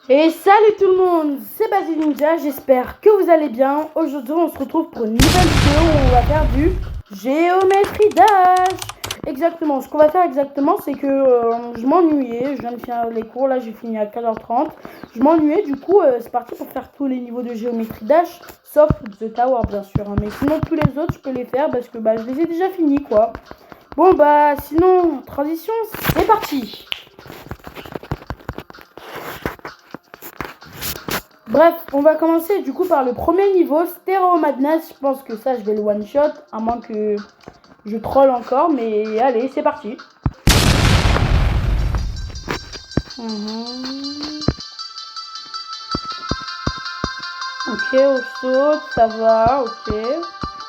Et salut tout le monde, c'est Basile Ninja, j'espère que vous allez bien. Aujourd'hui on se retrouve pour une nouvelle vidéo où on va faire du Géométrie Dash. Exactement, ce qu'on va faire exactement c'est que je m'ennuyais, je viens de finir les cours, là j'ai fini à 4h30. Je m'ennuyais, du coup c'est parti pour faire tous les niveaux de Géométrie Dash, sauf The Tower bien sûr, hein. Mais sinon tous les autres je peux les faire parce que je les ai déjà finis quoi. Bon sinon, transition, c'est parti. Bref, on va commencer du coup par le premier niveau, Stereo Madness. Je pense que ça, je vais le one shot, à moins que je troll encore, mais allez, c'est parti. Ok, on saute, ça va, ok.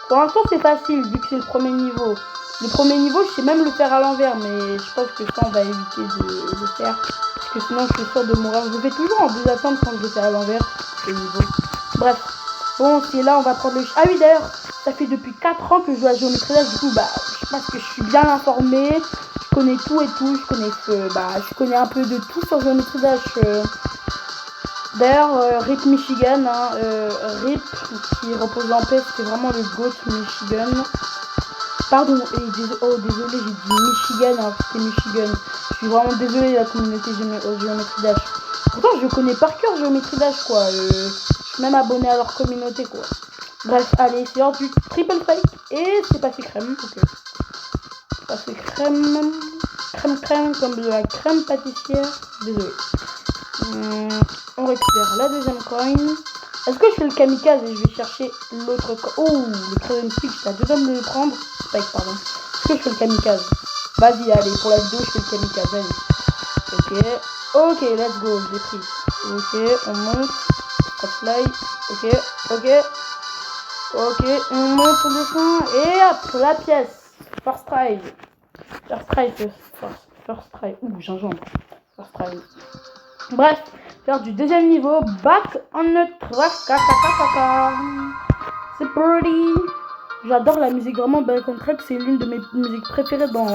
Pour l'instant, c'est facile vu que c'est le premier niveau. Le premier niveau, je sais même le faire à l'envers, mais je pense que ça, on va éviter de le faire. Parce que sinon, je suis sûre de mourir. Je le fais toujours en désattente quand je le fais à l'envers, le niveau. Bref. Bon, c'est là, on va prendre le... Ah oui, d'ailleurs, ça fait depuis 4 ans que je joue à Géométrie Dash. Du coup, je pense que je suis bien informée. Je connais tout et tout. Je connais un peu de tout sur Géométrie Dash. D'ailleurs, RIP Michigan, hein, RIP qui repose en paix, c'était vraiment le GOAT Michigan. Pardon, désolé, j'ai dit Michigan alors que c'était Michigan. Je suis vraiment désolée, la communauté Géométrie Dash. Pourtant, je connais par cœur Géométrie Dash, quoi. Je suis même abonné à leur communauté, quoi. Bref, allez, c'est l'heure du triple fake. Et c'est passé crème, ok. C'est passé crème, comme de la crème pâtissière. Désolé. On récupère la deuxième coin. Est-ce que je fais le kamikaze et je vais chercher l'autre coin? Oh, le crayon stick, j'étais à deux hommes de le prendre. Spike, pardon. Est-ce que je fais le kamikaze? Vas-y, allez, pour la vidéo, je fais le kamikaze. Allez. Ok, let's go, je l'ai pris. Ok, on monte. Fly. Ok, on monte, on descend. Et hop, la pièce. First try. First try. Ouh, gingembre. First try. Bref, faire du deuxième niveau, back on the track. C'est pretty. J'adore la musique, vraiment Back on Track, c'est l'une de mes musiques préférées dans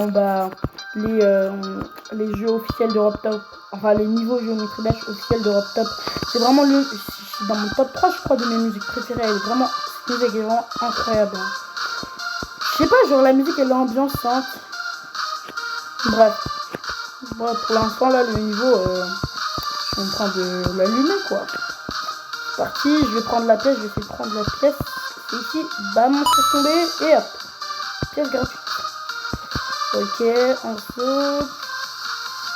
les jeux officiels d'Europe Top. Enfin, les niveaux Géométrie Dash officiels d'Europe Top. C'est vraiment dans mon top 3, je crois, de mes musiques préférées. Elle est vraiment, cette musique est vraiment incroyable. Je sais pas, genre la musique elle est ambiançante. Bref, pour l'instant là, le niveau... je suis en train de l'allumer quoi. C'est parti, je vais prendre la pièce, je vais essayer de prendre la pièce. C'est ici, bam, on fait tomber et hop. Pièce gratuite. Ok, on saute.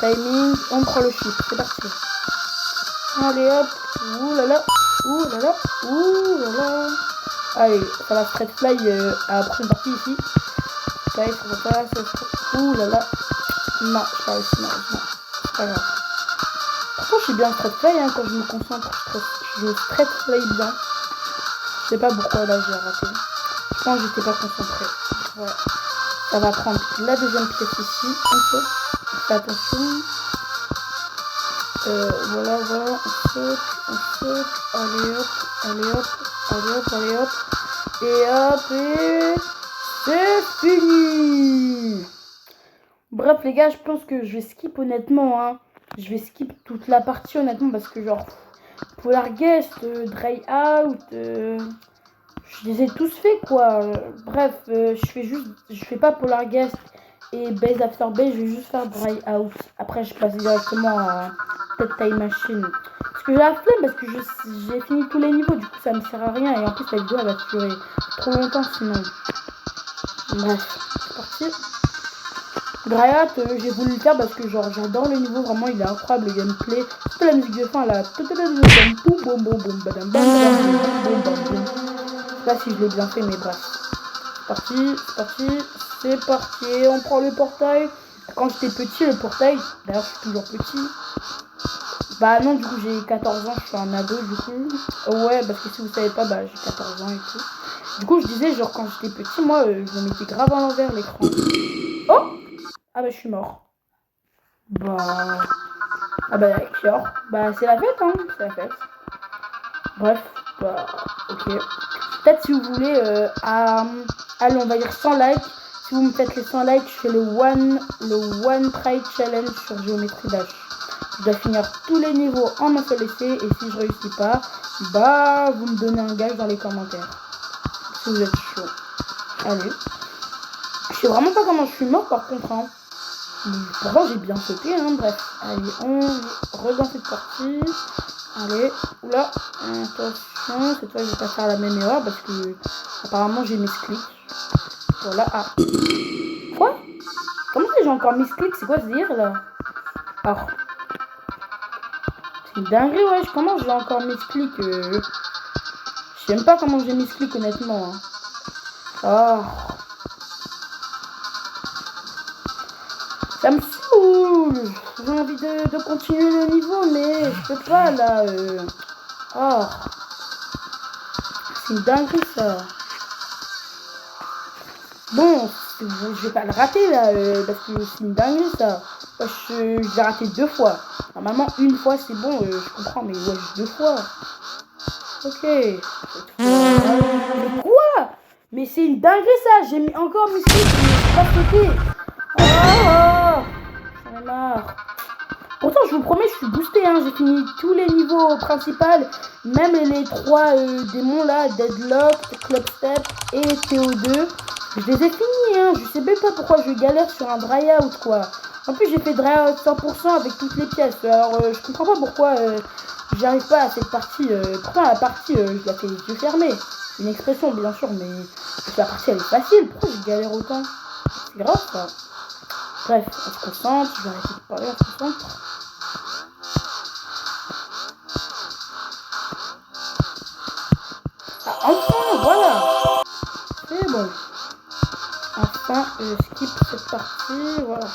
Timing, on prend le chip, c'est parti. Allez hop, oulala. Allez, ça va straight fly à la prochaine partie ici. Fly, ça va pas, oulala. Non, je pas réussi, non, c'est pas grave. Pourtant, je suis bien straight fly, hein, quand je me concentre, je straight fly bien. Je sais pas pourquoi là j'ai raté. Je pense que j'étais pas concentré. Ouais. Ça va prendre la deuxième pièce ici. On saute. Fais attention. Voilà, on saute. Allez hop. Et c'est fini. Bref les gars, je pense que je vais skip honnêtement, hein. Je vais skip toute la partie honnêtement parce que genre Polarguest, Dry Out, je les ai tous fait quoi. Bref, je fais pas Polarguest et Base After Base, je vais juste faire Dry Out. Après je passe directement à Dead Time Machine. Parce que j'ai la flemme parce que j'ai fini tous les niveaux, du coup ça me sert à rien et en plus la vidéo elle va durer trop longtemps sinon. Bref, c'est parti. Dryat, j'ai voulu le faire parce que genre j'adore le niveau, vraiment il est incroyable le gameplay. Surtout la musique de fin là. Je sais pas si je l'ai bien fait mais bref. C'est parti, on prend le portail. Quand j'étais petit le portail, d'ailleurs je suis toujours petit. Bah non du coup j'ai 14 ans, je suis un ado du coup. Ouais parce que si vous savez pas j'ai 14 ans et tout. Du coup je disais genre quand j'étais petit moi je me mettais grave à l'envers l'écran. Oh! Ah je suis mort. D'accord. C'est la fête, hein. C'est la fête. Bref, ok. Peut-être si vous voulez, allez, on va dire 100 likes. Si vous me faites les 100 likes, je fais le one try challenge sur Géométrie Dash. Je dois finir tous les niveaux en un seul essai. Et si je réussis pas, bah vous me donnez un gage dans les commentaires. Si vous êtes chaud. Allez. Je sais vraiment pas comment je suis mort par contre. Hein. Pourtant j'ai bien sauté. Hein. Bref. Allez, on redans cette partie. Allez. Oula. Attention. Cette fois je vais pas faire la même erreur parce que apparemment j'ai mes clics. Voilà. Ah. Quoi? Comment j'ai encore mis clics? C'est quoi ce délire là? Alors. C'est une dinguerie, wesh. Comment j'ai encore mis clics Je sais même pas comment j'ai mis clics honnêtement. Hein. Oh. Ça me saoule. J'ai envie de continuer le niveau, mais je peux pas là. Oh. C'est une dinguerie ça. Bon, je vais pas le rater là, parce que c'est une dinguerie ça. Je l'ai raté 2 fois. Normalement, une fois c'est bon, je comprends, mais ouais, 2 fois. Ok. Mais quoi? Mais c'est une dinguerie ça. J'ai mis encore mes clics, mais je pas sauté. Oh, j'en ai marre. Pourtant, je vous promets, je suis boosté. Hein. J'ai fini tous les niveaux principaux, même les 3 démons là, Deadlock, Clubstep et TO2. Je les ai finis. Hein. Je sais même pas pourquoi je galère sur un dry out quoi. En plus, j'ai fait dry out 100% avec toutes les pièces. Alors, je comprends pas pourquoi j'arrive pas à cette partie. Pourtant, la partie, je la fais les yeux fermés. Une expression, bien sûr, mais la partie elle est facile. Pourquoi je galère autant? C'est grave ça. Bref, on se concentre. Je vais arrêter de parler, on se concentre. Ah, enfin, voilà. C'est bon. Enfin, je skip cette partie. Voilà.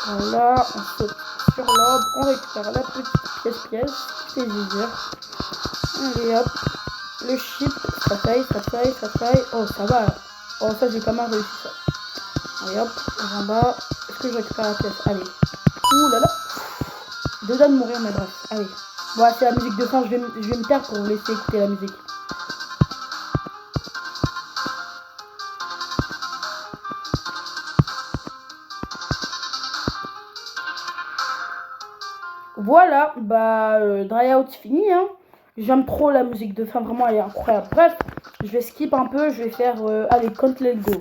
Voilà, on saute sur l'orbe, on récupère la petite pièce qui fait plaisir. Allez hop, le chip, ça taille. Oh, ça va. Oh, ça, j'ai quand même réussi ça. Allez hop, en bas. Est-ce que je récupère la pièce? Allez. Ouh là là. Deux de mourir, mais bref. Allez. Voilà, c'est la musique de fin. Je vais me taire pour vous laisser écouter la musique. Voilà, bah, dry out fini, hein. J'aime trop la musique de fin, vraiment, elle est incroyable. Bref, je vais skip un peu, je vais faire, allez, Can't Let Go.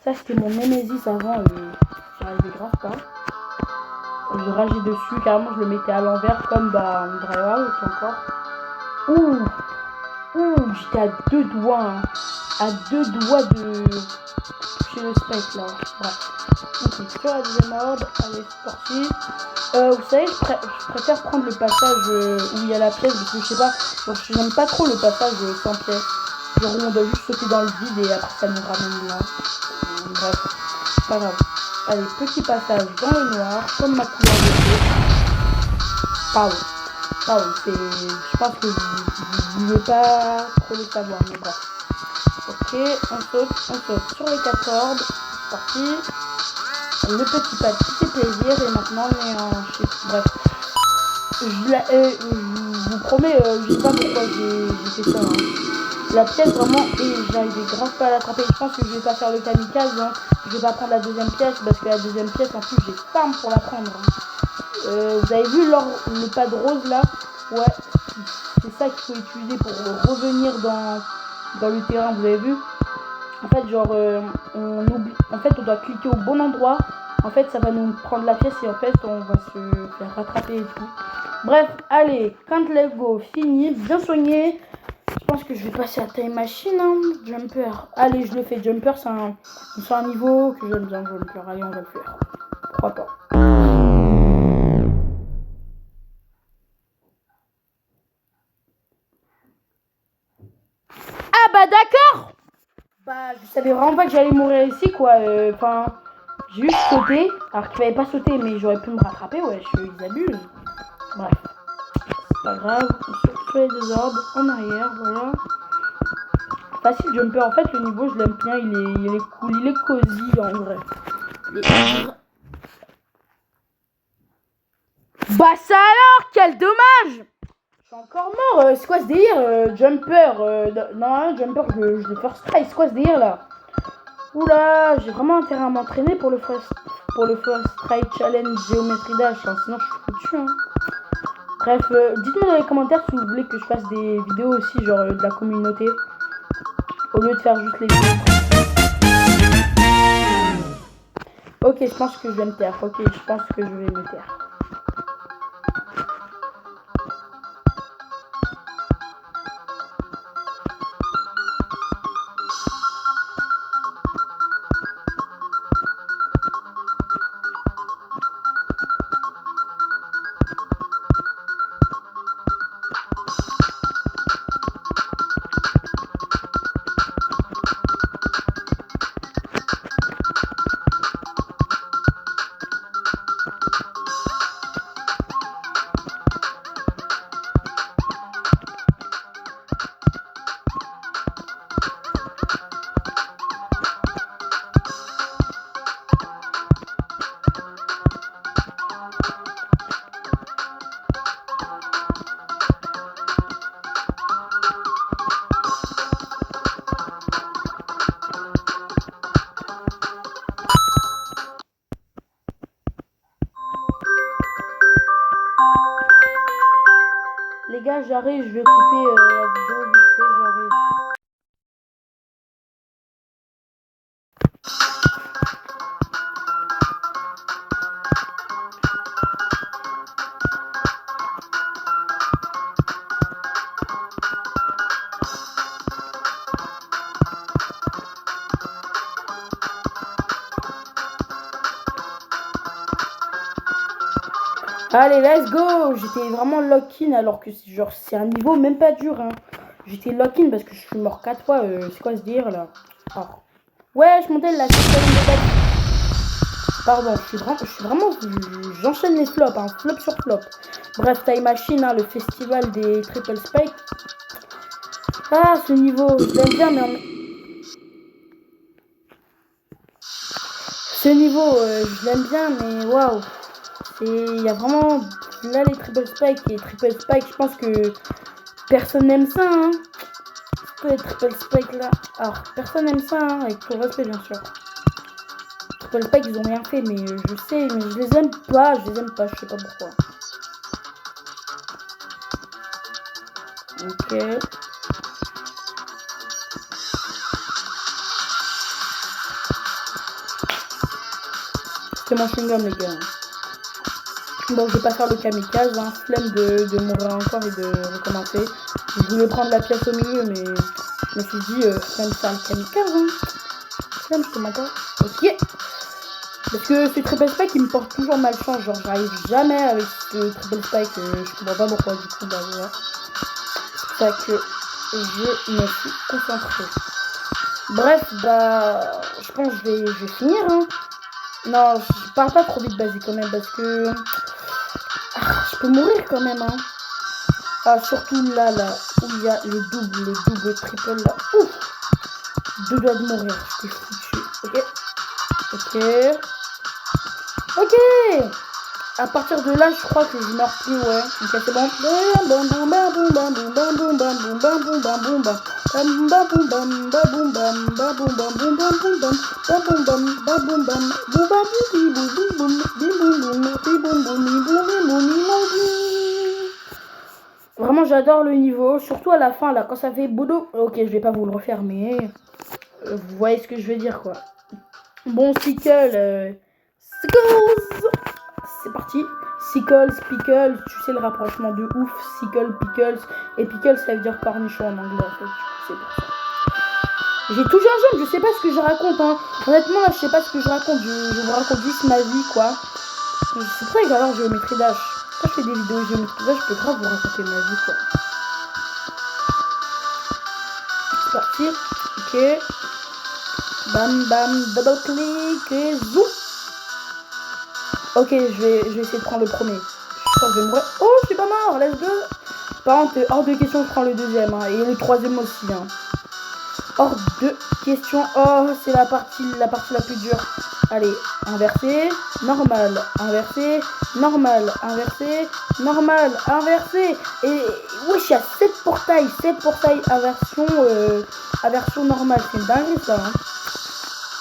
Ça, c'était mon Nemesis avant, j'y arrivais grave pas. Je rageais dessus, carrément, je le mettais à l'envers, comme, bah, en dry out encore. Ouh, j'étais à 2 doigts, hein. À 2 doigts de toucher le spike, là. Bref. Ok, sur la deuxième orbe, allez, c'est parti. Vous savez, je préfère prendre le passage où il y a la pièce, parce que je sais pas, donc j'aime pas trop le passage sans pièce. Genre où on doit juste sauter dans le vide et après ça nous ramène là. Bref, c'est pas grave. Allez, petit passage dans le noir, comme ma couleur de peau. Pardon, je pense que vous ne voulez pas trop le savoir, mais bref. Ok, on saute sur les 4 orbes, c'est parti. Le petit pas qui fait plaisir et maintenant on est en chip. Bref, je vous promets, je sais pas pourquoi j'ai fait ça. Hein. La pièce vraiment, et j'arrivais grave pas à l'attraper. Je pense que je vais pas faire le kamikaze. Hein. Je vais pas prendre la deuxième pièce parce que la deuxième pièce en plus j'ai farm pour la prendre. Hein. Vous avez vu le pas de rose là? Ouais, c'est ça qu'il faut utiliser pour revenir dans le terrain. Vous avez vu? En fait, genre, on oublie. En fait, on doit cliquer au bon endroit. En fait, ça va nous prendre la pièce et en fait, on va se faire rattraper et tout. Bref, allez, Can't Let Go, fini, bien soigné. Je pense que je vais passer à Time Machine, hein, Jumper. Allez, je le fais. Jumper, c'est un niveau que j'aime bien, Jumper. Allez, on va le faire. Pourquoi pas. Ah bah d'accord. Bah, je savais vraiment pas que j'allais mourir ici, quoi. Enfin, j'ai juste sauté, alors qu'il fallait pas sauter, mais j'aurais pu me rattraper, ouais, ils abusent. Bref, c'est pas grave, on saute sur les 2 orbes, en arrière, voilà. Facile Jumper, en fait, le niveau, je l'aime bien, il est cool, il est cosy, en vrai. Bah ça alors, quel dommage! Je suis encore mort, c'est quoi ce délire? Jumper, non, Jumper, je le first try, c'est quoi ce délire, là? Oula, j'ai vraiment intérêt à m'entraîner pour le first try challenge géométrie dash, hein, sinon je suis foutu. Hein. Bref, dites-moi dans les commentaires si vous voulez que je fasse des vidéos aussi, genre de la communauté, au lieu de faire juste les vidéos. Ok, je pense que je vais me taire. Ok, je pense que je vais me taire. Les gars, j'arrive, je vais couper la vidéo vite fait, j'arrive. Allez, let's go. J'étais vraiment lock-in alors que genre c'est un niveau même pas dur. Hein. J'étais lock-in parce que je suis mort 4 fois. C'est quoi ce dire là? Oh. Ouais, je montais la système de tête. Pardon, j'enchaîne les flops, hein, flop sur flop. Bref, Time Machine, hein, le festival des triple spikes. Ah, ce niveau, je l'aime bien, mais ce niveau, je l'aime bien, mais waouh. Il y a vraiment là les triple spikes et triple spikes, je pense que personne n'aime ça. Hein. C'est quoi les triple spikes là? Alors, personne n'aime ça, hein, avec tout le respect bien sûr. Triple spikes, ils ont rien fait, mais je sais, mais je les aime pas, je sais pas pourquoi. Ok. C'est mon chewing-gum les gars. Bon, je vais pas faire le kamikaze, hein. Flemme de mourir encore et de recommencer. Je voulais prendre la pièce au milieu, mais je me suis dit, flemme de faire le kamikaze. Hein. Flemme, je te mens pas. Ok. Parce que ce triple spike, il me porte toujours malchance. Genre, j'arrive jamais avec ce triple spike. Je comprends pas pourquoi, du coup, bah voilà. C'est ça que je me suis concentrée. Bref, bah, je pense que je vais finir. Hein. Non, je parle pas trop vite, basique quand même, parce que je peux mourir quand même. Hein. Ah, surtout là, où il y a les doubles, triple là. Ouf, 2 doigts de mourir, j'étais foutu. Ok. À partir de là, je crois que je meurs plus, ouais. Ok, c'est bon. Vraiment, j'adore le niveau, surtout à la fin, là, quand ça fait boulot. Ok, je vais pas vous le refaire, mais vous voyez ce que je veux dire, quoi. Bon, Sickle, c'est parti. Sickles, pickles, tu sais le rapprochement de ouf. Sickle, pickles. Et pickles, ça veut dire cornichon en anglais, en fait. C'est pour ça. J'ai toujours jeune, je sais pas ce que je raconte, hein. Honnêtement, là, je sais pas ce que je raconte. Je vous raconte juste ma vie, quoi. C'est pour ça que j'adore Géométrie Dash. Quand je fais des vidéos Géométrie Dash, je peux grave vous raconter ma vie, quoi. C'est parti. Ok. Bam, bam, double click et zoom. Ok, je vais essayer de prendre le premier. Je crois que je vais mourir. Oh, je suis pas mort, let's go. Par contre, hors de question, je prends le deuxième. Hein, et le troisième aussi. Hein. Hors de question. Oh, c'est la partie la plus dure. Allez, inversé, normal, inversé, normal, inversé, normal, inversé. Et wesh, il y a 7 portails, inversion normale. C'est une dinguerie ça. Hein.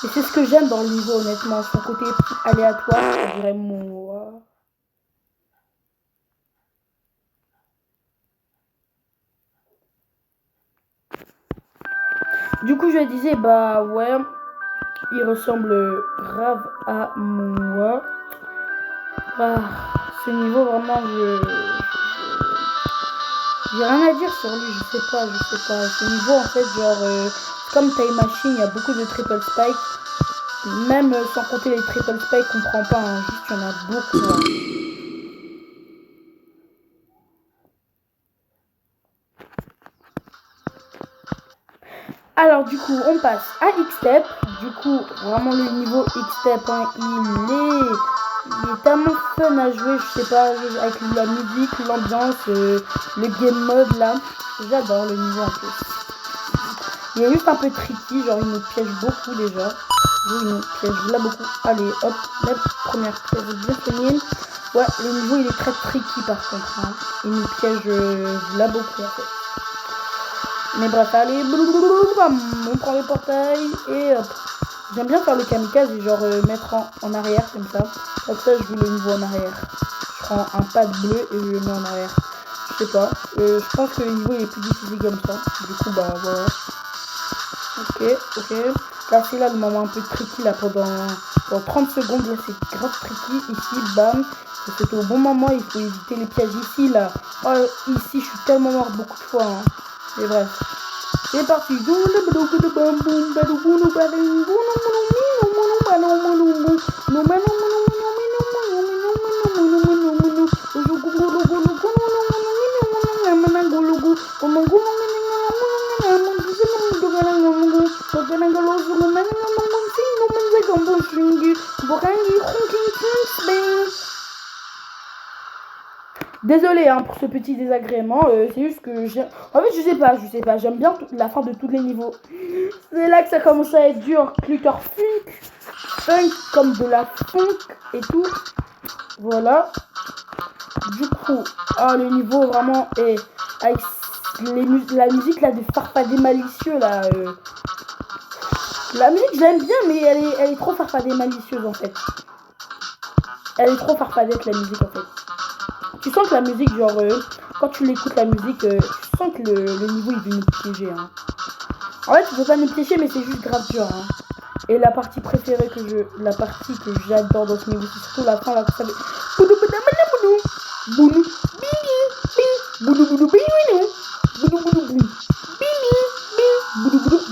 Et c'est ce que j'aime dans le niveau, honnêtement. Son côté aléatoire, je dirais moi. Du coup, je disais, bah ouais, il ressemble grave à moi. Ah, ce niveau, vraiment, j'ai rien à dire sur lui, je sais pas. Ce niveau, en fait, genre, comme Time Machine, il y a beaucoup de triple spike. Même sans compter les triple spike, on prend pas, hein, juste il y en a beaucoup. Hein. Alors du coup, on passe à X-Step. Du coup, vraiment le niveau X-Step, hein, il est tellement fun à jouer, je sais pas, avec la musique, l'ambiance, le game mode là. J'adore le niveau en plus. Il est juste un peu tricky, genre il nous piège beaucoup déjà. Il nous piège là beaucoup. Allez, hop, la première piège bien finie. Ouais, le niveau il est très tricky par contre. Hein. Il nous piège là beaucoup en fait. Mais bref, allez, on prend le portail et hop. J'aime bien faire le kamikaze et genre mettre en arrière comme ça. Comme ça, je joue le niveau en arrière. Je prends un pad bleu et je le mets en arrière. Je sais pas. Je pense que le niveau il est plus difficile comme ça. Du coup, bah voilà. Ok. Là, c'est là le moment un peu tricky là pendant 30 secondes. Là, c'est grave tricky. Ici, bam. C'était au bon moment. Il faut éviter les pièges ici, là. Oh, ici, je suis tellement mort beaucoup de fois. Hein. Et bref. C'est parti. Désolée hein, pour ce petit désagrément, c'est juste que j'aime... En fait, je sais pas, j'aime bien la fin de tous les niveaux. C'est là que ça commence à être dur, Clutter funk comme de la funk et tout. Voilà. Du coup, le niveau vraiment est avec la musique là de farfadet malicieux là. La musique j'aime bien, mais elle est trop farfadet malicieuse en fait. Elle est trop farfadette la musique en fait. Tu sens que la musique, genre, quand tu l'écoutes la musique, tu sens que le niveau il veut nous piéger. Hein. En fait, tu peux pas nous piéger, mais c'est juste grave dur. Hein. Et la partie préférée la partie que j'adore dans ce niveau, c'est surtout la fin là, ça fait.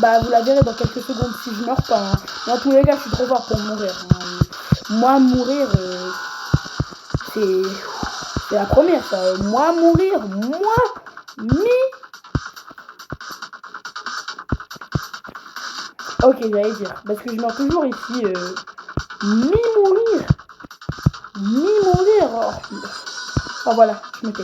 Bah, vous la verrez dans quelques secondes si je meurs pas. Hein. Dans tous les cas, je suis trop fort pour mourir. Hein. Moi, mourir, c'est la première, ça. Moi, mourir, Ok, j'allais dire. Parce que je meurs toujours ici. Mourir. Oh, voilà, je me tais.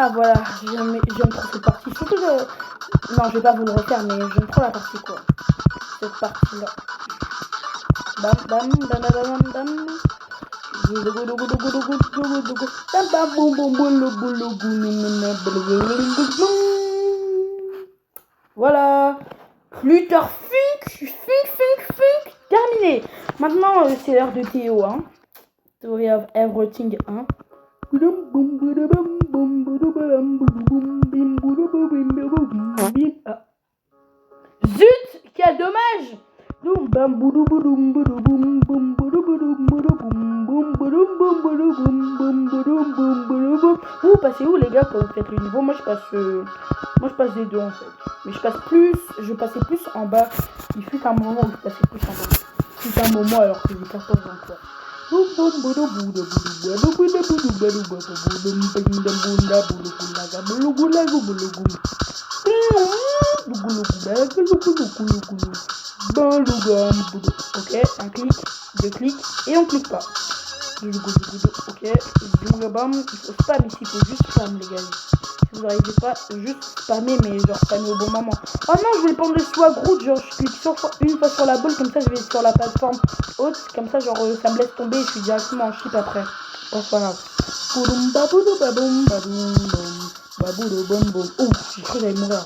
Ah voilà, j'aime trop cette partie. Surtout que... Non, je vais pas vous le refaire, mais j'aime trop la partie quoi. Cette partie-là. Bam. Voilà. Clutter funk. Terminé. Maintenant, c'est l'heure de Théo. Hein. Story of Everything 1. Zut, quel dommage. Vous passez où les gars quand vous faites le niveau? Moi je passe des deux en fait. Mais je passais plus en bas. Il fut un moment où je passais plus en bas. C'est un moment alors que j'ai 14 ans quoi. Ok, un clic, deux clics et on clique pas. Ok, il faut spam ici, il faut juste spam les gars. si vous n'arrivez pas, juste spammer, mais genre spammer au bon moment. Oh non, je voulais prendre le swag route, genre je clique une fois sur la boule, comme ça je vais sur la plateforme haute, comme ça genre ça me laisse tomber et je suis directement en chip après. Bon, c'est pas grave. Oh, j'ai cru que j'allais mourir.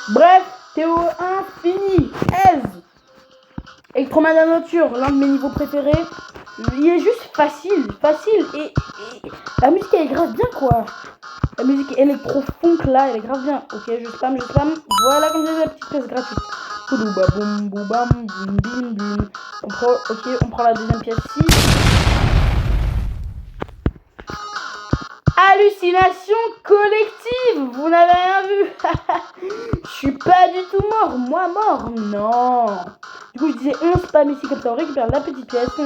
Bref, Théo 1 fini. Aise. Electroman de la nature, l'un de mes niveaux préférés. Il est juste facile et la musique elle est grave bien quoi. La musique électro-funk là, elle est grave bien. Ok, je spam. Voilà comme j'ai la petite pièce gratuite. On prend la deuxième pièce ici. Hallucination collective. Vous n'avez rien vu. Je suis pas du tout mort. Moi mort. Non. Du coup je disais on spam ici comme ça. On récupère la petite pièce. On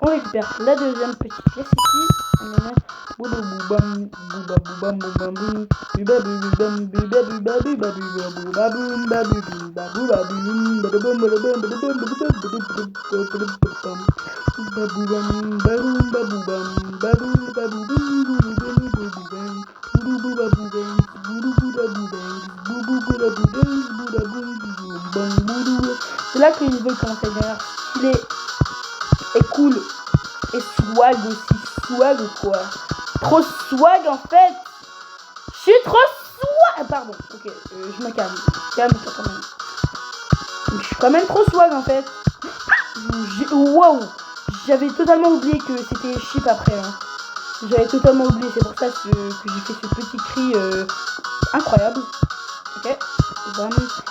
récupère la deuxième petite pièce ici. C'est là que le niveau commence à devenir stylé et cool et swag aussi. Swag quoi. Trop swag en fait. Je suis trop swag. Pardon. Ok, je me calme. Calme-toi quand même. Je suis quand même trop swag en fait. Wow. J'avais totalement oublié que c'était chip après. Hein. J'avais totalement oublié. C'est pour ça que j'ai fait ce petit cri incroyable. Ok.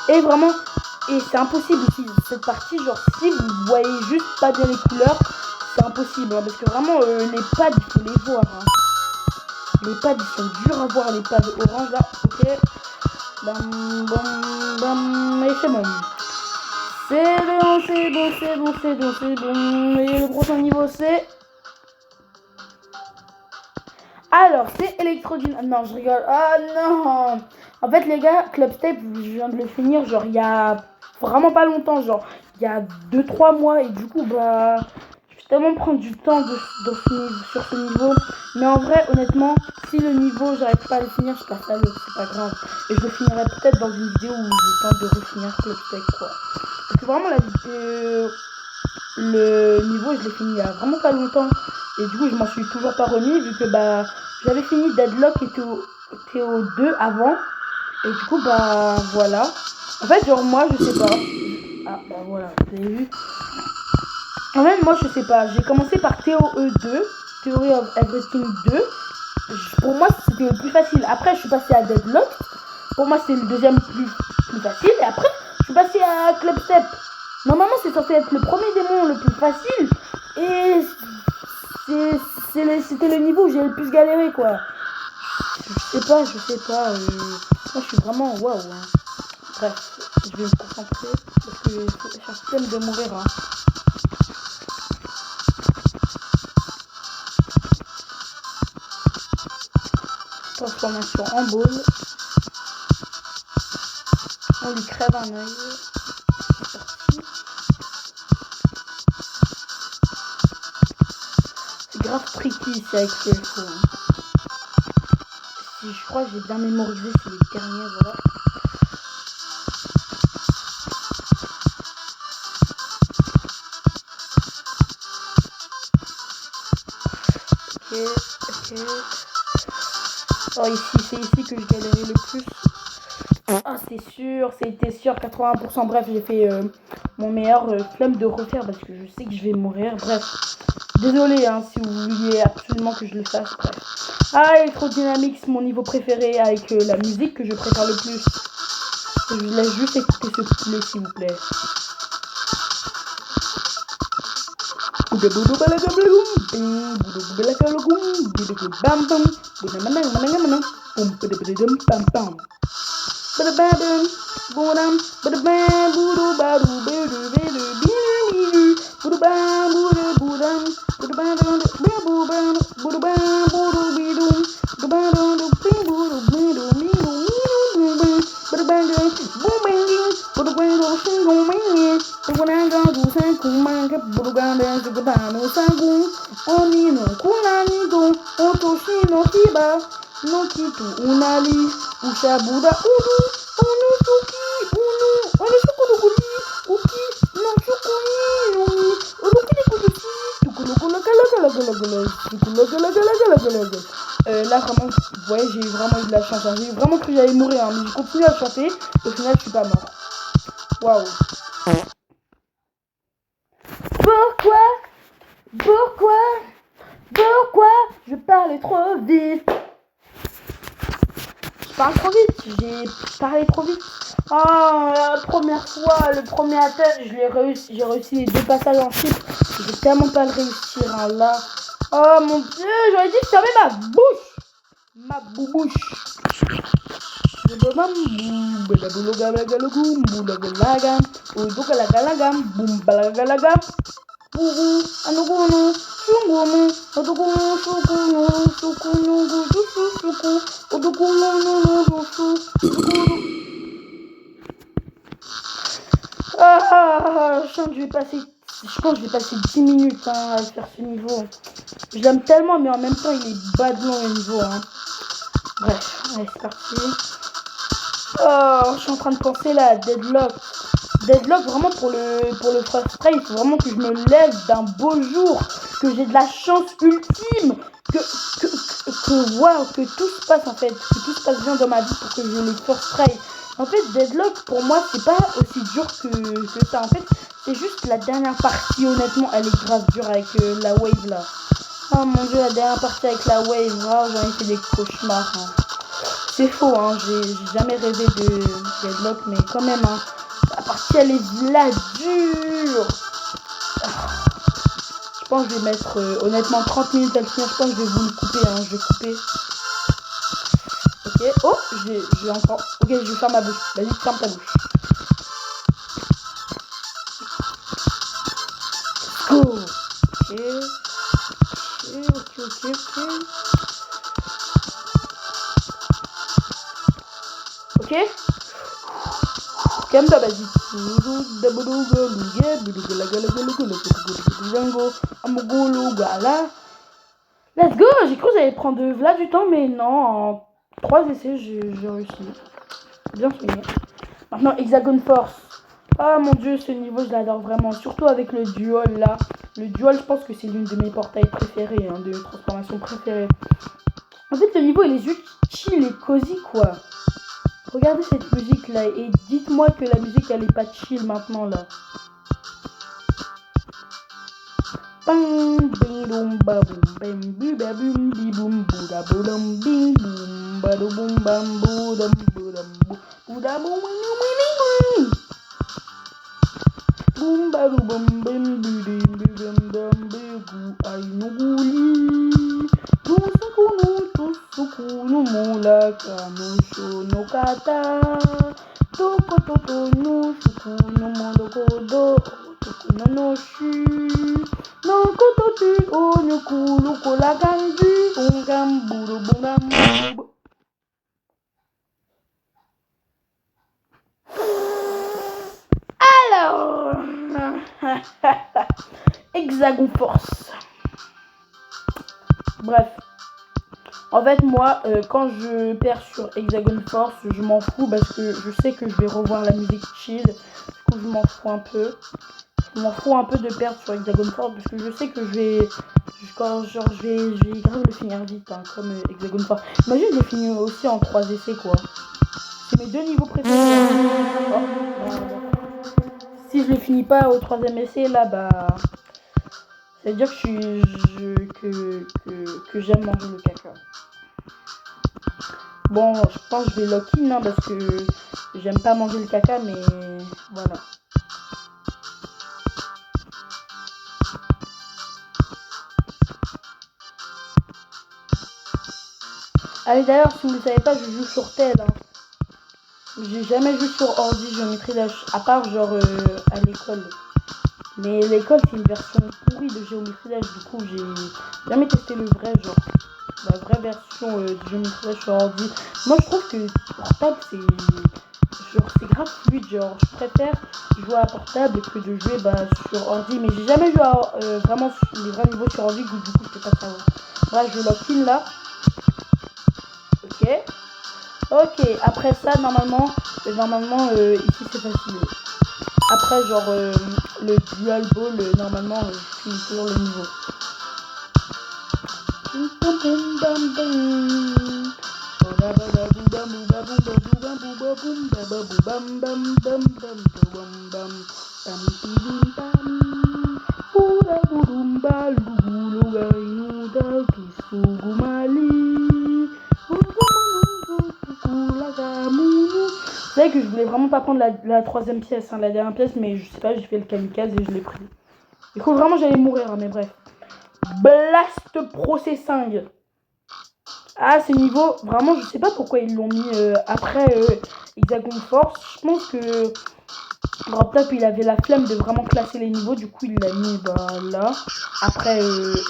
Et vraiment. Et c'est impossible ici. Cette partie, genre si vous voyez juste pas bien les couleurs. C'est impossible, hein, parce que vraiment, les pads, il faut les voir. Hein. Les pads, ils sont durs à voir, les pads orange, là. Ok. Et c'est bon. C'est bon. Et le prochain niveau, c'est... Alors, c'est Electrodynamics. Non, je rigole. Ah non. En fait, les gars, Club Step, je viens de le finir, genre, il y a vraiment pas longtemps, genre, il y a 2-3 mois. Et du coup, bah... tellement prendre du temps sur ce niveau, mais en vrai honnêtement si le niveau j'arrive pas à le finir je passe à l'autre, c'est pas grave et je le finirai peut-être dans une vidéo où j'ai le temps de refinir Club Tech quoi, parce que vraiment le niveau je l'ai fini il y a vraiment pas longtemps et du coup je m'en suis toujours pas remis vu que bah j'avais fini Deadlock et Théo 2 avant et du coup bah voilà en fait genre moi je sais pas bah voilà vous avez vu. En fait, moi, je sais pas. J'ai commencé par TOE 2, Theory of Everything 2. Pour moi, c'était le plus facile. Après, je suis passé à Deadlock. Pour moi, c'était le deuxième plus facile. Et après, je suis passé à Club Step. Normalement, c'est censé être le premier démon le plus facile. Et c'était le niveau où j'ai le plus galéré, quoi. Je sais pas. Moi, je suis vraiment waouh. Hein. Bref, je vais me concentrer parce que j'ai flemme de mourir. Hein. Transformation en boule. On lui crève un œil. C'est grave tricky ici avec ce faux. Hein. Si je crois que j'ai bien mémorisé, c'est les derniers, voilà. Ok. Oh, c'est ici que je galérais le plus. Ah, c'est sûr, c'était sûr, 80%. Bref, j'ai fait mon meilleur flemme de refaire parce que je sais que je vais mourir. Bref, désolé hein, si vous vouliez absolument que je le fasse. Bref. Ah, Electrodynamics, mon niveau préféré avec la musique que je préfère le plus. Je vous laisse juste écouter ce couplet s'il vous plaît. No kitu unali ushabuda unu unu suki unu unu sukulukuli uki no sukuni ulukili kuluki tukulukulakalakalakalakala. Là vraiment, ouais, j'ai vraiment eu de la chance, hein. J'ai vraiment cru que j'allais mourir, hein, mais j'ai continué à chanter, au final je suis pas mort. Waouh. Pourquoi je parle trop vite? Je parle trop vite, j'ai parlé trop vite. Oh, la première fois, le premier atteinte, j'ai réussi les 2 passages en chiffre. Je vais tellement pas le réussir, hein, là. Oh mon dieu, j'aurais dit de fermer ma bouche. Ma boubouche. Je pense que je vais passer 10 minutes, hein, à faire ce niveau. Je l'aime tellement, mais en même temps, il est badant le niveau, hein. Bref, allez, c'est parti. Oh, je suis en train de penser là à Deadlock. Deadlock, vraiment pour le first try, il faut vraiment que je me lève d'un beau jour, que j'ai de la chance ultime, wow, que tout se passe en fait, que tout se passe bien dans ma vie pour que je le first try. En fait, Deadlock, pour moi, c'est pas aussi dur que ça. En fait, c'est juste la dernière partie, honnêtement, elle est grave dure avec la wave là. Oh mon dieu, la dernière partie avec la wave, oh, j'en ai fait des cauchemars. Hein. C'est faux, hein, j'ai jamais rêvé de Deadlock, mais quand même, hein, la partie elle est là dure. Je pense que je vais mettre honnêtement 30 minutes à le finir. Je pense que je vais vous le couper, hein, je vais couper. Ok, oh, j'ai encore. Ok, je vais faire ma bouche. Vas-y, ferme ta bouche. Go. Ok. Calme-toi, vas-y. Let's go. J'ai cru que j'allais prendre là du temps, mais non. En 3 essais, j'ai réussi. Bien fini. Maintenant, Hexagon Force. Ah mon dieu, ce niveau, je l'adore vraiment. Surtout avec le duel là. Le duel, je pense que c'est l'une de mes portails préférées, hein, de mes transformations préférées. En fait, le niveau, il est juste chill et cosy, quoi. Regardez cette musique là et dites-moi que la musique, elle est pas chill maintenant là. Alors, Hexagon Force. Bref. En fait, moi, quand je perds sur Hexagon Force, je m'en fous parce que je sais que je vais revoir la musique chill. Du coup, je m'en fous un peu. Je m'en fous un peu de perdre sur Hexagon Force parce que je sais que je vais grave le finir vite, hein, comme Hexagon Force. Imagine, je le finis aussi en 3 essais, quoi. C'est mes 2 niveaux préférés. Oh, si je le finis pas au 3e essai, là, bah... ça veut dire que j'aime manger le caca. Bon, je pense que je vais lock-in, hein, parce que j'aime pas manger le caca, mais voilà. Ah oui, d'ailleurs, si vous ne le savez pas, je joue sur tel. Hein. J'ai jamais vu sur ordi Géométrie Dash, à part genre à l'école. Mais l'école c'est une version pourrie de Géométrie Dash, du coup j'ai jamais testé le vrai genre. La vraie version de Géométrie Dash sur ordi. Moi je trouve que portable c'est grave fluide, genre je préfère jouer à portable que de jouer sur ordi. Mais j'ai jamais joué à, vraiment les vrais niveaux sur ordi, du coup je peux pas savoir. Bref, je lock in là. Ok, après ça normalement ici c'est facile. Après genre le dual ball normalement je finis toujours le niveau. C'est vrai que je voulais vraiment pas prendre la troisième pièce, hein, la dernière pièce, mais je sais pas, j'ai fait le kamikaze et je l'ai pris. Il faut vraiment que j'allais mourir, hein, mais bref. Blast Processing. Ah, ces niveaux, vraiment, je sais pas pourquoi ils l'ont mis après Hexagon Force. Je pense que Raptop, il avait la flemme de vraiment classer les niveaux, du coup, il l'a mis là, après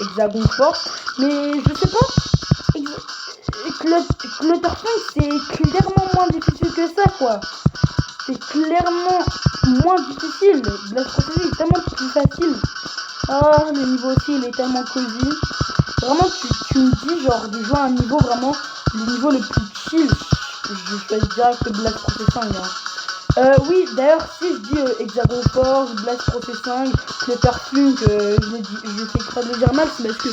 Hexagon Force. Mais je sais pas, Clutterfly, c'est clairement moins difficile que ça, quoi. C'est clairement moins difficile. Blast Processing est tellement plus facile. Ah, le niveau aussi, il est tellement cosy. Vraiment, tu me dis, genre, de jouer à un niveau vraiment, le niveau le plus chill. Je choisis direct Blast Processing. Hein. Oui, d'ailleurs, si je dis Hexagon Force, Blast Processing, Clutterfly, je fais exprès de le dire mal, c'est parce que,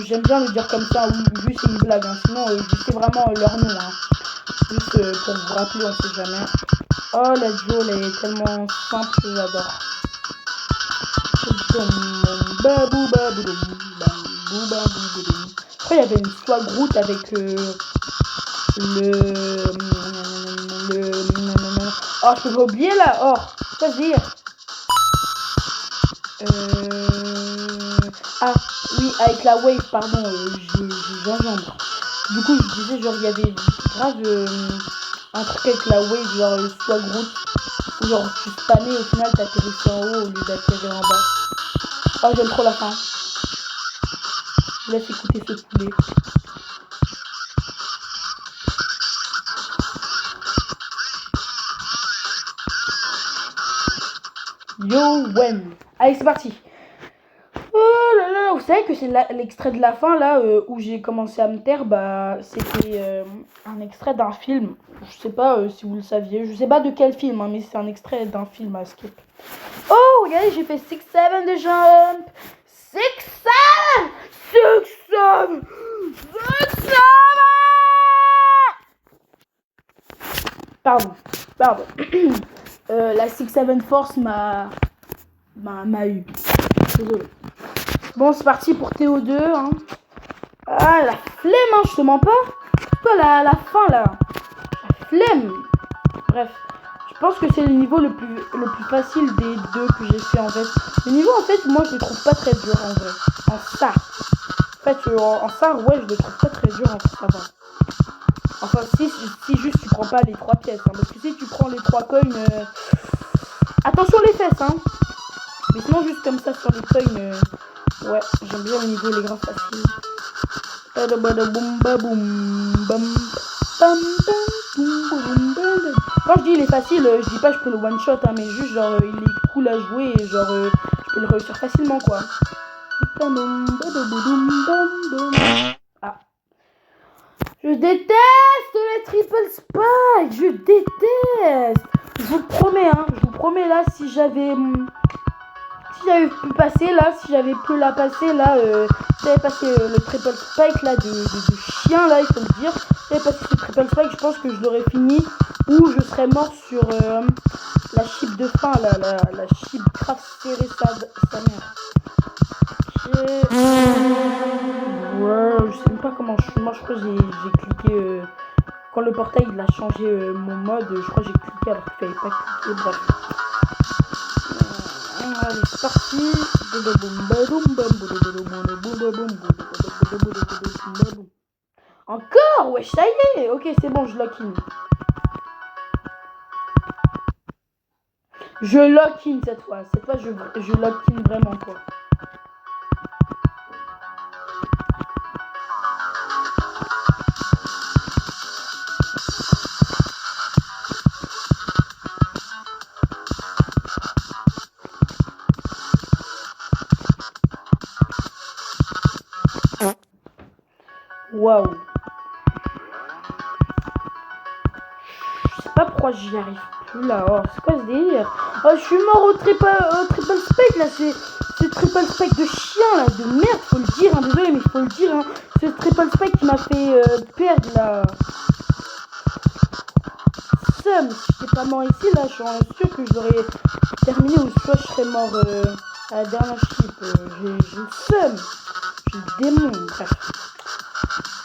j'aime bien le dire comme ça, ou juste c'est une blague. Hein. Sinon, je sais vraiment leur nom. Hein. Juste pour vous rappeler, on sait jamais. Oh, la duo, elle est tellement simple, j'adore. Après il y avait une swag route avec oh, je peux pas oublier là. Oh, quoi dire. Ah oui, avec la wave, pardon, j'ai gingembre. Du coup je disais genre il y avait grave un truc avec la wave, genre swag route, où genre tu spammais, au final t'atterrissais en haut au lieu d'atterrir en bas. Oh, j'aime trop la fin. Je laisse écouter ce poulet. Yo, Wen. Allez, c'est parti. Oh là là, vous savez que c'est l'extrait de la fin là où j'ai commencé à me taire, c'était un extrait d'un film. Je sais pas si vous le saviez, je sais pas de quel film, hein, mais c'est un extrait d'un film à skip. Oh, regardez, j'ai fait 6-7 de jump. 6-7 6-7 6-7. Pardon. La 6-7 Force m'a eu. Désolé. Bon, c'est parti pour TO2. Hein. Ah, la flemme, hein, je te mens pas. Toi, la fin, là. La flemme. Bref. Je pense que c'est le niveau le plus facile des deux que j'ai fait, en fait. Le niveau, en fait, moi, je le trouve pas très dur, en vrai. En ça. En fait, en ça, ouais, je le trouve pas très dur, en fait, ça va. Enfin, si juste tu prends pas les 3 pièces. Hein, parce que si tu prends les 3 coins... Attention les fesses, hein. Mais sinon, juste comme ça, sur les coins... Ouais, j'aime bien le niveau, les graphes faciles. Quand je dis il est facile, je dis pas je peux le one shot, hein, mais juste genre il est cool à jouer et genre je peux le réussir facilement quoi. Ah. Je déteste les triple spikes, je déteste. Je vous promets là si j'avais pu passer là, si j'avais pu la passer là, si j'avais passé le triple spike là de chien là, il faut le dire. Si j'avais passé ce triple spike, je pense que je l'aurais fini ou je serais mort sur la chip de fin là, la chip grave serrée sa mère. Ouais, je sais même pas comment moi je crois que j'ai cliqué quand le portail il a changé mon mode, je crois que j'ai cliqué alors qu'il fallait pas cliquer, bref. Allez, c'est parti. Encore. Ouais, ça y est. Ok, c'est bon, je lock in. Je lock-in cette fois. Cette fois, je lock-in vraiment, quoi. Waouh. Je sais pas pourquoi j'y arrive plus là. Oh, c'est quoi ce délire? Oh, je suis mort au triple spec là. C'est triple spec de chien là, de merde, faut le dire. Hein. Désolé, mais faut le dire. Hein. C'est le triple spec qui m'a fait perdre là. Somme, si j'étais pas mort ici là, je suis sûr que j'aurais terminé ou soit je serais mort à la dernière chip. J'ai le seum. J'ai le démon, bref.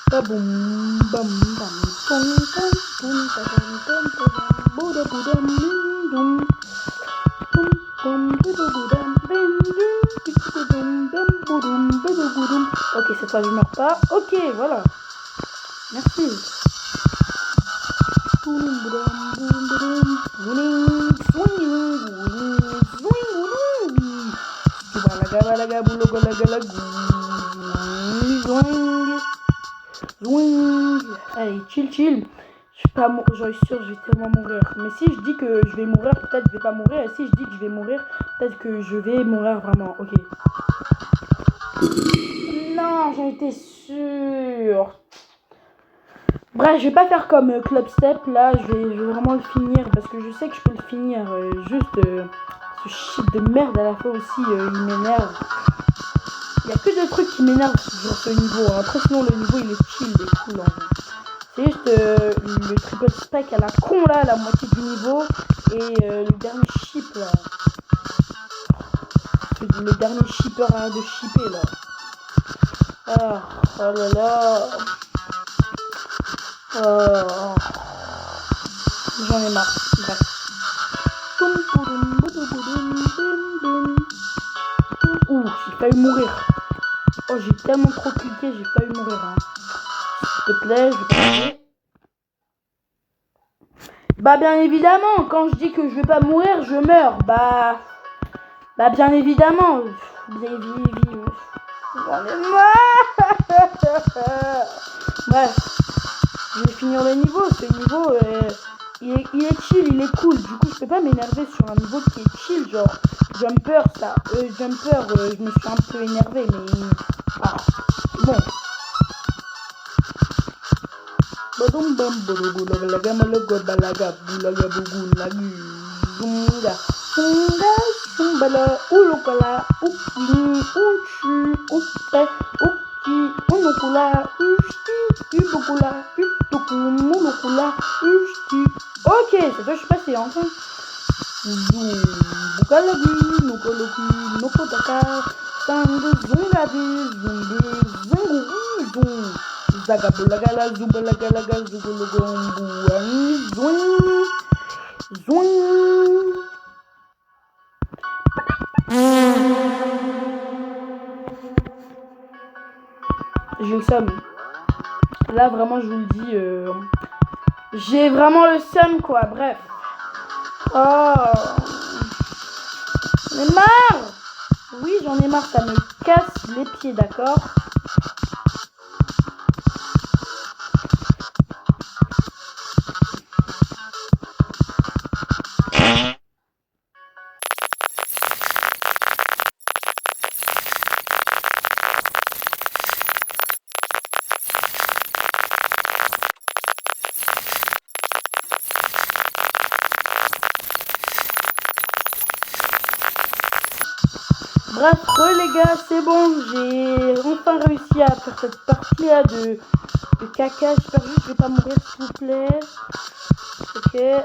Baboum, bam, bam, pom, pom, pom, pom, pom, pom, bouda, bouda, mindoum. Pom, pom, bouda, bouda, mindoum. Ok, cette fois je meurs pas. Ok, voilà. Merci. Allez, chill. Je suis pas j'en suis sûr, je vais tellement mourir. Mais si je dis que je vais mourir, peut-être je vais pas mourir. Et si je dis que je vais mourir, peut-être que je vais mourir vraiment. Ok. Non, j'en étais sûr. Bref, je vais pas faire comme Club Step. Là, je vais vraiment le finir parce que je sais que je peux le finir. Juste ce shit de merde à la fois aussi, il m'énerve. Il y a que des trucs qui m'énervent sur ce niveau. Hein. Après, sinon, le niveau il est chill, il est cool. Hein. C'est juste le triple spec à la con là, la moitié du niveau. Et le dernier ship là. Le dernier shipper de shipper là. Ah, oh là là. J'en ai marre. Bref. Ouh, j'ai failli mourir. Oh, j'ai tellement trop cliqué, j'ai failli mourir. Hein. S'il te plaît, je vais pas mourir. Bah, bien évidemment, quand je dis que je vais pas mourir, je meurs. Bah bien évidemment. J'en ai marre. Bref, je vais finir le niveau. Ce niveau, il est chill, il est cool. Du coup, je peux pas m'énerver sur un niveau qui est chill, genre Jumper, ça. Jumper, je me suis un peu énervé, mais ah, bon. Badum bam bodogo la gama le go balaga bulaga bugu lagi zunga zunga zumbala ulukala uki unchu upe uki unukula usti ubukula utuku mulukula usti. Ok, c'est ça, je suis passé enfin. Bukalagi nukoloki nukotaka sangu zungabi zungu zungu zungu. Zagabulagala zubalagalaga zugulugombu zoing zoing. J'ai le seum. Là vraiment je vous le dis, j'ai vraiment le seum quoi. Bref. Oh, j'en ai marre. Oui, j'en ai marre, ça me casse les pieds, d'accord. Bref, les gars, c'est bon, j'ai enfin réussi à faire cette partie-là de caca. J'espère juste que je vais pas mourir, s'il vous plaît. Ok, et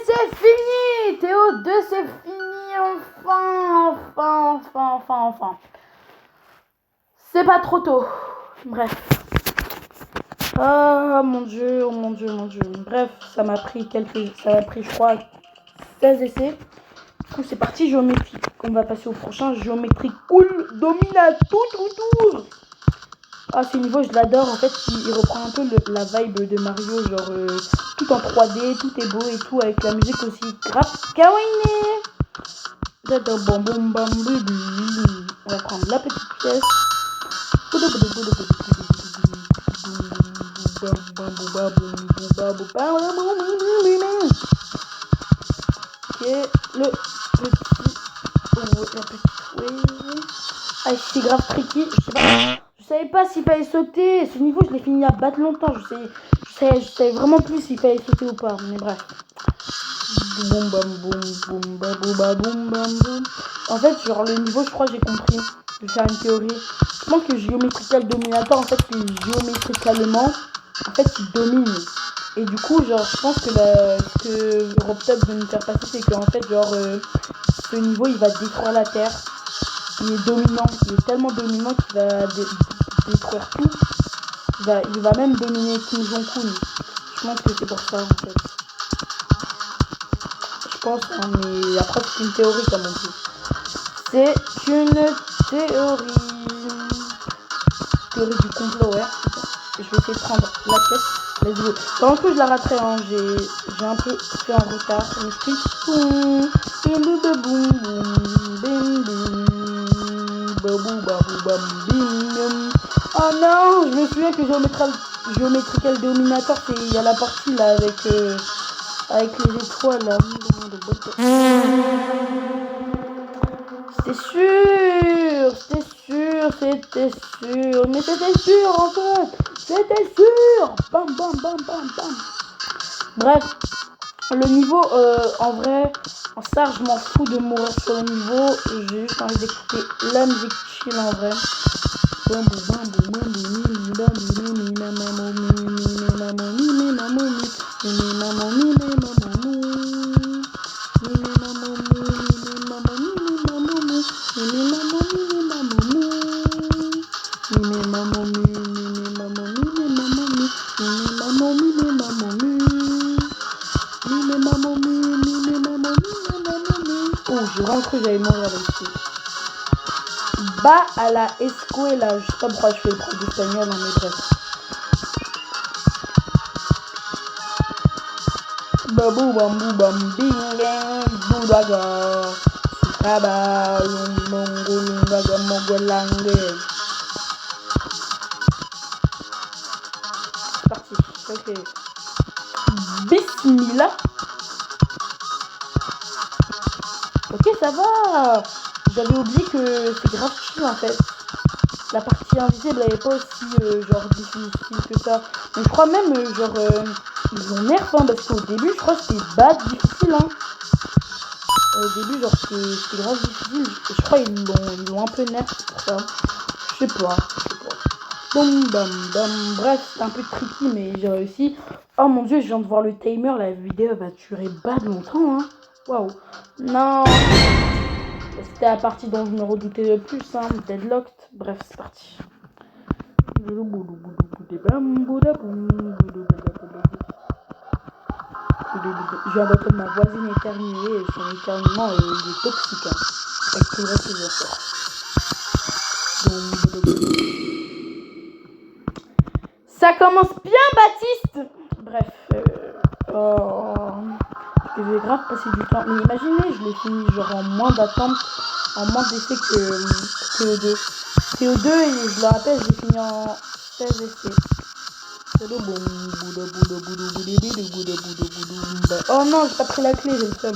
c'est fini. TO2, c'est fini, enfin. C'est pas trop tôt. Bref. Oh mon dieu. Bref, ça m'a pris, je crois, 16 essais. Du coup, c'est parti, géométrie. On va passer au prochain, géométrie cool, domina tout autour. Ah, ce niveau, je l'adore. En fait, il reprend un peu la vibe de Mario, genre tout en 3D, tout est beau et tout, avec la musique aussi grave kawaii. On va prendre la petite pièce. Ok, le petit... la petite... Ah, c'est grave tricky, je savais pas s'il fallait sauter. Ce niveau, je l'ai fini à battre longtemps. Je savais vraiment plus s'il fallait sauter ou pas. Mais bref. Boum bam boum boum ba boum ba boum bam boum. En fait, genre le niveau, je crois que j'ai compris. Je vais faire une théorie. Je pense que Geometrical Dominator, en fait, c'est géométricalement, en fait, il domine. Et du coup, genre, je pense que ce que Robtop veut nous faire passer, c'est qu'en fait, genre, ce niveau, il va détruire la Terre. Il est dominant, il est tellement dominant qu'il va détruire tout. Il va même dominer Kim Jong-un. Je pense que c'est pour ça, en fait. Je pense, hein, mais après c'est une théorie comme on dit. C'est une théorie. Théorie du complot, ouais. Je vais essayer de prendre la pièce. Let's go. Pendant que je la raterai, hein, j'ai un peu fait en retard. Je m'explique. Oh non, je me souviens que Geometrical Dominator, il y a la partie là avec les étoiles là. C'était sûr, mais c'était sûr en fait, c'était sûr. Bam bam bam bam bam. Bref, le niveau en vrai, en ça je m'en fous de mourir sur le niveau, j'ai juste envie d'écouter la musique chill en vrai. Oh, j'ai vraiment cru que j'allais mourir avec ça. Bas à la escuela, je sais pas pourquoi je fais le prof d'espagnol, mais bref. Babou bambou bambing boudaga sukaba lungulungaga mogolangue. C'est parti, ok. Bismillah. Ok, ça va. J'avais oublié que c'est grave chill en fait. La partie invisible elle est pas aussi genre difficile que ça. Mais je crois même genre ils ont nerf hein, parce qu'au début je crois que c'était bad difficile hein. Au début genre c'était grave difficile. Je crois ils l'ont un peu nerf pour ça. Je sais pas. Bam bam bam. Bref c'est un peu tricky mais j'ai réussi. Oh mon dieu je viens de voir le timer. La vidéo va durer bad longtemps hein. Waouh. Non. C'était la partie dont je me redoutais le plus, hein, Deadlocked. Bref, c'est parti. Je viens d'entendre ma voisine éternuer et son éternuement il est toxique. Hein. Avec tout le reste bien sûr. Ça commence bien, Baptiste. Bref. Je vais grave passer du temps. Mais imaginez, je l'ai fini genre en moins d'attente, en moins d'essais que TO2. TO2, et je le rappelle, je l'ai fini en 16 essais. Oh non, j'ai pas pris la clé, j'ai le seum.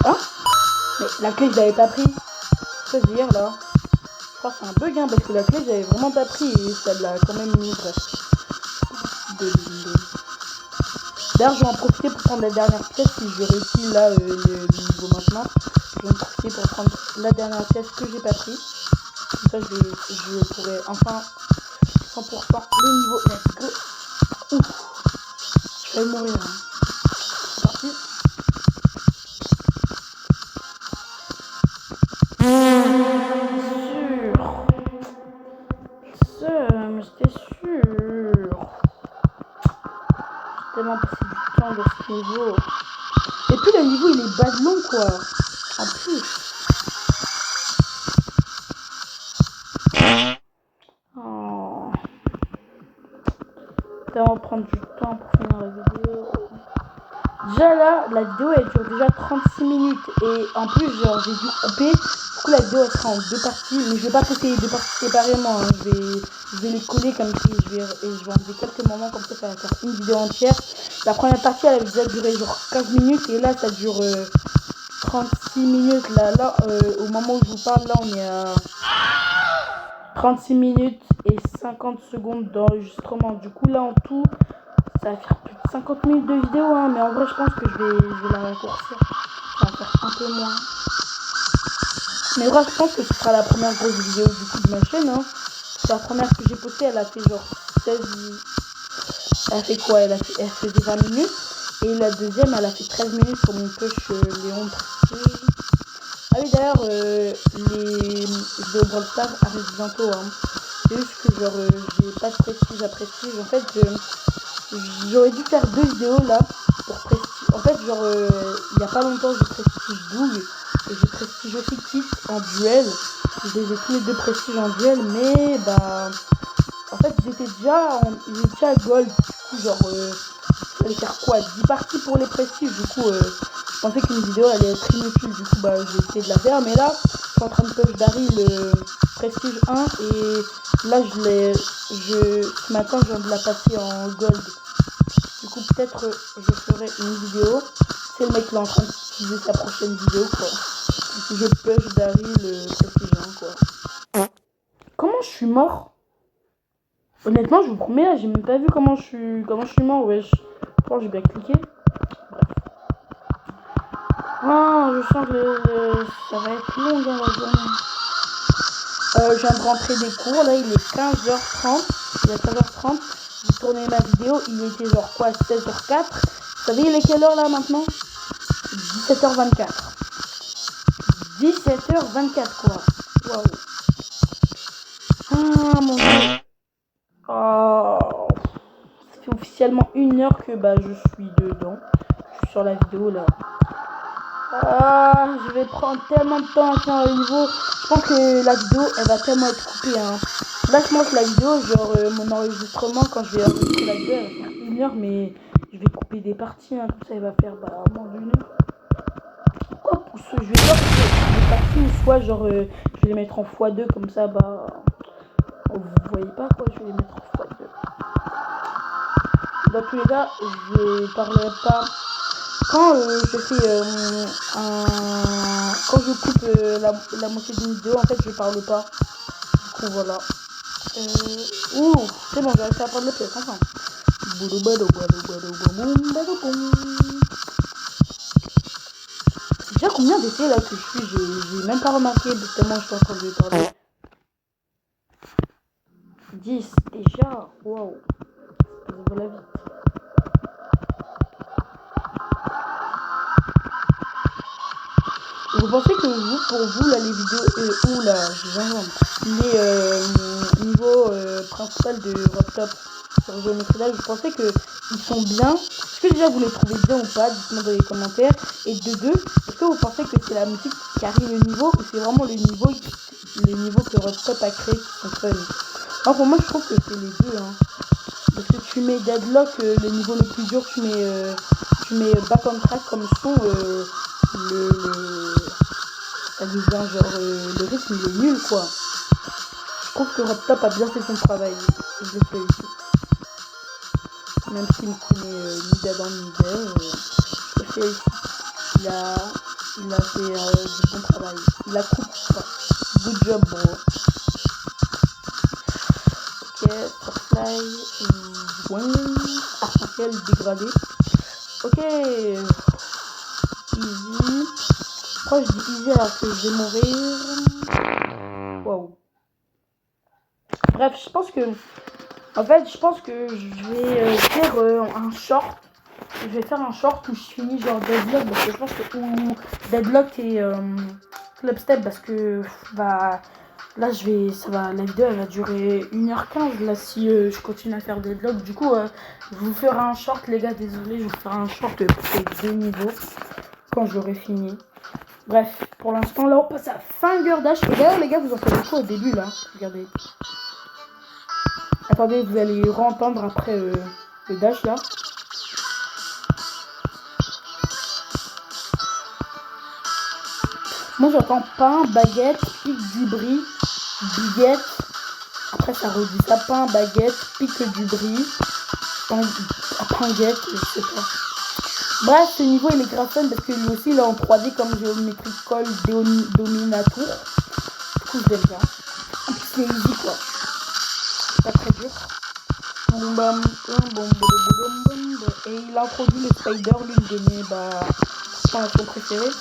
Hein? Mais la clé je l'avais pas pris. Que dire là? Je crois que c'est un bug hein, parce que la clé j'avais vraiment pas pris et ça l'a quand même mis bref. D'ailleurs je vais en profiter pour prendre la dernière pièce si je réussis là le niveau maintenant. Je vais en profiter pour prendre la dernière pièce que j'ai pas pris. Comme ça je pourrais enfin 100% le niveau. Let's go. Ouf. Je vais mourir. Hein. C'est parti. niveau. Et puis le niveau il est bas de long quoi. En plus. Oh. Ça va prendre du temps pour finir la vidéo. Déjà là, la vidéo elle dure déjà 36 minutes. Et en plus genre j'ai dû couper. Du coup la vidéo elle sera en 2 parties. Mais je vais pas poster les 2 parties séparément. Hein. Je vais les coller comme si je vais enlever quelques moments comme ça va faire une vidéo entière. La première partie elle avait déjà duré genre 15 minutes. Et là ça dure 36 minutes. Là au moment où je vous parle là on est à 36 minutes et 50 secondes d'enregistrement. Du coup là en tout ça va faire plus de 50 minutes de vidéo hein, mais en vrai je pense que je vais la raccourcir. Ça va faire un peu moins. Mais bref je pense que ce sera la première grosse vidéo du coup de ma chaîne hein. La première que j'ai postée elle a fait genre 16. Elle a fait quoi? Elle fait 20 minutes. Et la deuxième elle a fait 13 minutes sur mon push Léon Prestige. Ah oui d'ailleurs les vidéos Brawl Stars arrivent bientôt hein. C'est juste que genre j'ai pas de prestige à prestige. En fait j'aurais dû faire 2 vidéos là pour prestige. En fait genre il y a pas longtemps j'ai prestige Doug et j'ai prestige aussi Kit en duel. Je les ai tous les 2 prestiges en duel mais bah en fait ils étaient déjà à gold. Du coup genre il fallait faire quoi 10 parties pour les prestiges. Du coup je pensais qu'une vidéo allait être inutile. Du coup bah j'ai essayé de la faire mais là je suis en train de push Daryl prestige 1 et là ce matin je viens de la passer en gold. Du coup peut-être je ferai une vidéo. C'est le mec là en train d'utiliser sa prochaine vidéo quoi. Je push Daryl prestige 1 quoi. Comment je suis mort? Honnêtement je vous promets là j'ai même pas vu comment je suis mort wesh. Je pense que j'ai bien cliqué. Bref. Ah je sens que ça va être long dans la journée. Je viens de rentrer des cours, là il est 15h30, il est 15h30, j'ai tourné ma vidéo, il était genre quoi 16h04, vous savez il est quelle heure là maintenant? 17h24. 17h24 quoi, waouh. Ah mon dieu. Oh, ça fait officiellement 1 heure que bah je suis dedans, je suis sur la vidéo là. Ah, je vais prendre tellement de temps à faire le niveau. Je pense que la vidéo, elle va tellement être coupée. Hein. Là, je pense que la vidéo, genre mon enregistrement, quand je vais enregistrer la vidéo, elle va faire 1 heure, mais je vais couper des parties. Hein, comme ça, elle va faire moins d'1 heure. Hop, je vais voir des parties ou soit genre je vais les mettre en x2 comme ça, bah vous voyez pas quoi, je vais les mettre en x2. Dans tous les cas, je parlerai pas. Quand je fais quand je coupe la moitié d'une vidéo, en fait je parle pas. Du coup voilà. Ouh, c'est bon, j'ai réussi à prendre le pièce enfin. C'est déjà combien d'essais là que je suis? J'ai même pas remarqué tellement je suis en train de parler. 10 déjà, waouh. Ça va vite. Vous pensez que pour vous, là, les vidéos, les niveaux principaux de votre top sur Géométrie Dash, vous pensez qu'ils sont bien? Est-ce que déjà vous les trouvez bien ou pas? Dites-moi dans les commentaires. Et de deux, est-ce que vous pensez que c'est la musique qui arrive le niveau ou c'est vraiment les niveaux que votre top a créé qui sont fun? Alors pour moi, je trouve que c'est les deux. Hein. Parce que tu mets Deadlock, le niveau le plus dur, tu mets Back on Track comme son. Ça devient genre le rythme il est nul quoi. Je trouve que Robtop a bien fait son travail. Je le félicite. Même s'il me connaît ni d'Adam ni d'Ève, je le félicite. Il a fait du bon travail. Il a coupé quoi. Good job bro. Ok, Starfly, arc-en-ciel dégradé. Ok. Easy. Pourquoi je dis easy alors que je vais mourir? Waouh. Bref, je pense que je vais faire un short. Je vais faire un short où je finis genre Deadlock parce que je pense que ou Deadlock et Clubstep parce que bah Là, la vidéo, elle va durer 1h15, là, si je continue à faire des vlogs. Du coup, je vous ferai un short, les gars, désolé, je vous ferai un short pour les 2 niveaux, quand j'aurai fini. Bref, pour l'instant, là, on passe à Finger Dash. Et d'ailleurs, les gars, vous entendez quoi au début, là? Regardez. Attendez, vous allez re-entendre après le dash, là. Moi, j'entends pain, baguette, pique du brie, biguette. Après, ça redit ça, pain, baguette, pique du brie, pinguette, je sais pas. Bref, ce niveau, il est grave fun parce que lui aussi, il est en 3D comme Geometric Call Dominator. Du coup, je l'aime bien. En plus, c'est easy, quoi. C'est pas très dur. Et il a introduit le spider, l'une de mes chansons préférées.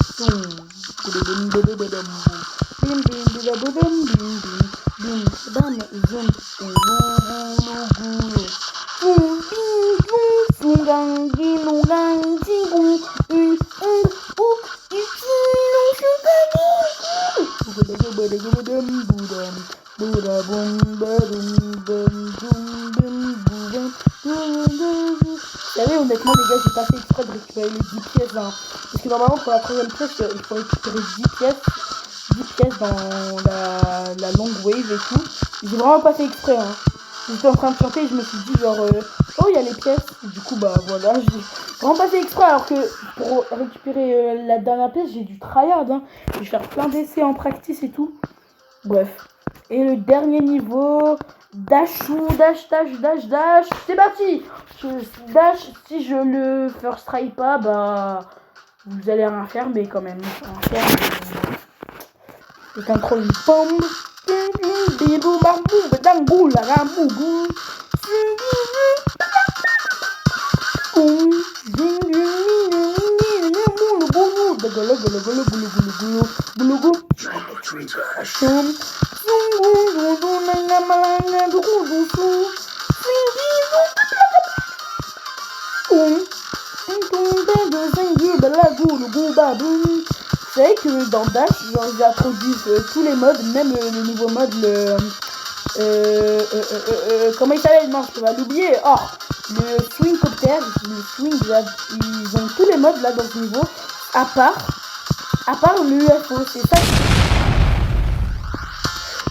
Vous savez, honnêtement, les gars, j'ai pas fait exprès de récupérer les 10 pièces. Hein. Parce que normalement, pour la troisième pièce, il faut récupérer 10 pièces dans la longue wave et tout. J'ai vraiment pas fait exprès. Hein. J'étais en train de chanter et je me suis dit, genre, oh, il y a les pièces. Du coup, bah voilà, j'ai vraiment pas fait exprès. Alors que pour récupérer la dernière pièce, j'ai du tryhard. Hein. Je vais faire plein d'essais en practice et tout. Bref. Et le dernier niveau, dash, c'est parti. Dash, si je le first try pas, bah vous allez rien faire, mais quand même, rien faire. Le contrôle une pompe. Vous savez que dans Dash, genre, ils introduisent tous les modes, même le nouveau mode, comment il s'appelle? Non, je peux pas l'oublier. Oh, le swing copter, le swing, ils ont tous les modes là dans ce niveau, à part l'UFO, c'est ça.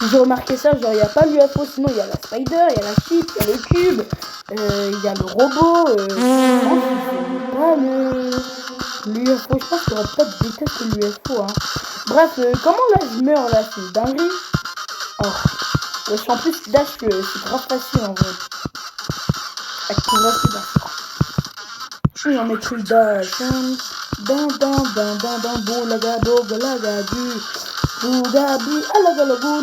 J'ai remarqué ça, genre il n'y a pas l'UFO, sinon il y a la spider, il y a la chip, il y a le cube, il y a le robot, pas l'UFO, je pense qu'il y aura peut-être des tests que l'UFO. Hein. Bref, comment là je meurs là, c'est une dinguerie. Alors, en plus dash, c'est grave facile en vrai. Avec ton reste dash. Je vais en mettre une dash. Boulaga, bogalaga, du. Bugabi, alagalagu,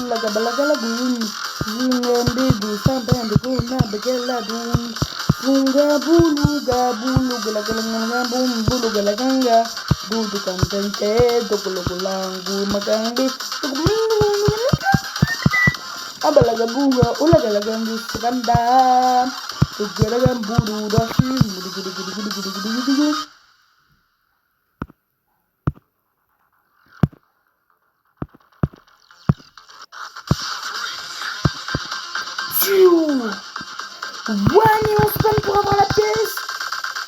lagabalagalagu, zingambegu, sambandegu, nabageladun, bulu, galagalangan, bulugalaganga, dudukantente, dogologolangu, magambi, abalagabuga, ulagalagangu, saganda, dugalagan, bulu, dashi, gudu. One et on spam pour avoir la pièce.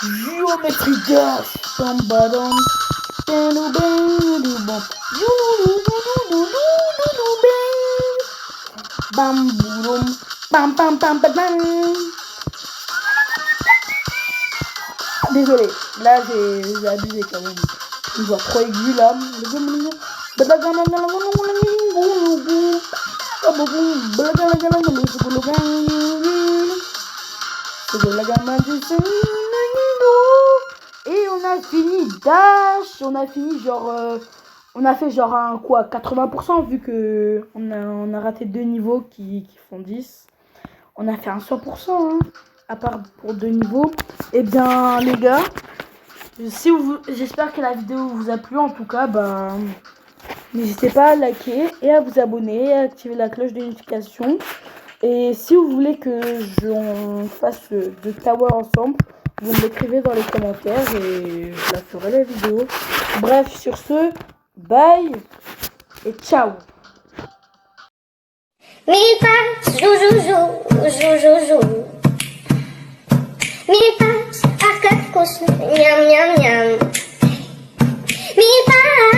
Géométrie dash. Sambadon. Bam boum. Bam bam bam bam bam. Désolé, là j'ai abusé quand même. Une voix trop aiguë là. Et on a fini dash, on a fini genre on a fait genre un quoi 80% vu que on a raté 2 niveaux qui font 10. On a fait un 100% hein, à part pour 2 niveaux. Et bien les gars, j'espère que la vidéo vous a plu en tout cas, bah n'hésitez pas à liker et à vous abonner et à activer la cloche de notification. Et si vous voulez que on fasse de tower ensemble, vous me l'écrivez dans les commentaires et je la ferai la vidéo. Bref, sur ce, bye et ciao. Mille pattes, jou, jou, jou, jou, jou, jou. Mille pattes, à quatre coups, miam, miam, miam. Mille pattes.